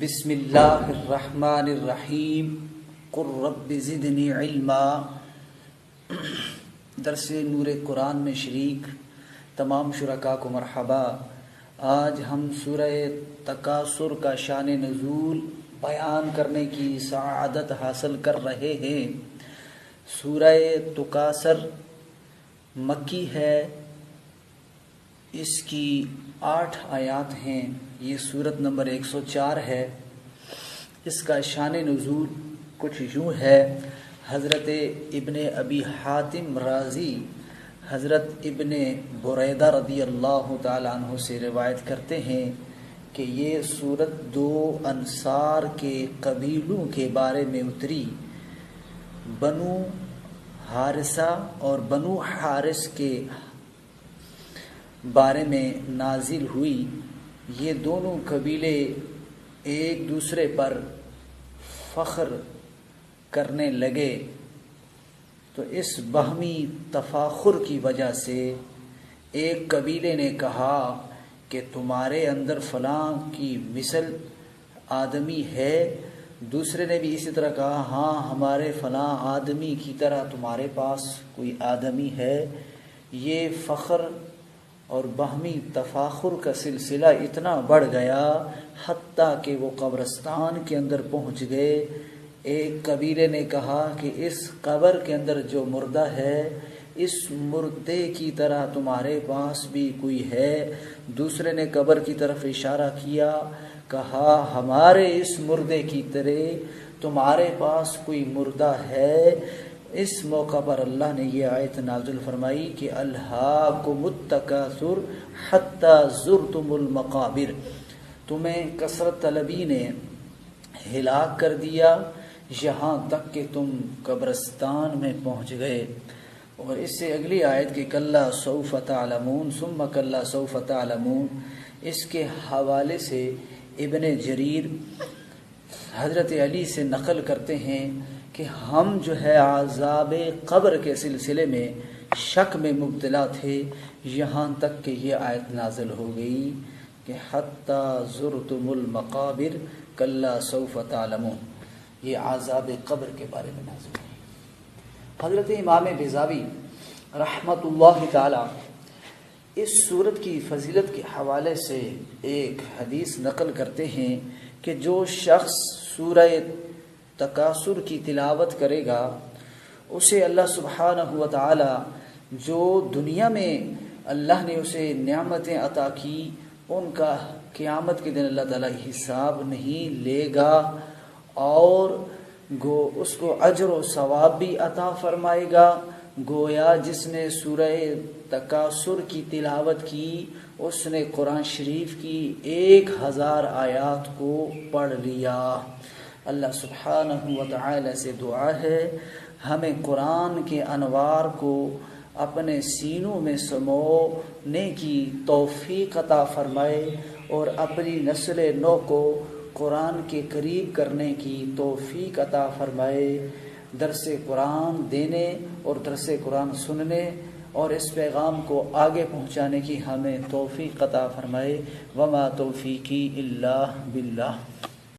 بسم اللہ الرحمن الرحیم قل رب زدنی علما۔ درس نور قرآن میں شریک تمام شرکاء کو مرحبا۔ آج ہم سورہ تکاثر کا شان نزول بیان کرنے کی سعادت حاصل کر رہے ہیں۔ سورہ تکاثر مکی ہے، اس کی 8 آیات ہیں۔ یہ سورت نمبر 104 ہے۔ اس کا شان نزول کچھ یوں ہے۔ حضرت ابن ابی حاتم رازی حضرت ابن بریدہ رضی اللہ تعالیٰ عنہ سے روایت کرتے ہیں کہ یہ سورت 2 انصار کے قبیلوں کے بارے میں اتری۔ بنو حارثہ اور بنو حارث کے بارے میں نازل ہوئی۔ یہ دونوں قبیلے ایک دوسرے پر فخر کرنے لگے، تو اس باہمی تفاخر کی وجہ سے ایک قبیلے نے کہا کہ تمہارے اندر فلاں کی مثل آدمی ہے، دوسرے نے بھی اسی طرح کہا ہاں ہمارے فلاں آدمی کی طرح تمہارے پاس کوئی آدمی ہے۔ یہ فخر اور باہمی تفاخر کا سلسلہ اتنا بڑھ گیا حتیٰ کہ وہ قبرستان کے اندر پہنچ گئے۔ ایک قبیلے نے کہا کہ اس قبر کے اندر جو مردہ ہے، اس مردے کی طرح تمہارے پاس بھی کوئی ہے۔ دوسرے نے قبر کی طرف اشارہ کیا، کہا ہمارے اس مردے کی طرح تمہارے پاس کوئی مردہ ہے۔ اس موقع پر اللہ نے یہ آیت نازل فرمائی کہ الہاکم التکاثر حتی زرتم المقابر، تمہیں کثرت طلبی نے ہلاک کر دیا یہاں تک کہ تم قبرستان میں پہنچ گئے۔ اور اس سے اگلی آیت کہ کلا سوف تعلمون ثم کلا سوف تعلمون، اس کے حوالے سے ابن جریر حضرت علی سے نقل کرتے ہیں کہ ہم جو ہے عذاب قبر کے سلسلے میں شک میں مبتلا تھے، یہاں تک کہ یہ آیت نازل ہو گئی کہ حتی زرتم المقابر کلا سوف تعلمون۔ یہ عذاب قبر کے بارے میں نازل ہوئی۔ حضرت امام بیضاوی رحمت اللہ تعالی اس سورت کی فضیلت کے حوالے سے ایک حدیث نقل کرتے ہیں کہ جو شخص سورہ تکاثر کی تلاوت کرے گا، اسے اللہ سبحانہ و تعالی جو دنیا میں اللہ نے اسے نعمتیں عطا کی، ان کا قیامت کے دن اللہ تعالی حساب نہیں لے گا، اور اس کو اجر و ثواب بھی عطا فرمائے گا۔ گویا جس نے سورہ تکاثر کی تلاوت کی، اس نے قرآن شریف کی 1000 آیات کو پڑھ لیا۔ اللہ سبحانہ و تعالی سے دعا ہے ہمیں قرآن کے انوار کو اپنے سینوں میں سمونے کی توفیق عطا فرمائے، اور اپنی نسل نو کو قرآن کے قریب کرنے کی توفیق عطا فرمائے۔ درس قرآن دینے اور درس قرآن سننے اور اس پیغام کو آگے پہنچانے کی ہمیں توفیق عطا فرمائے۔ وما توفیقی الا باللہ۔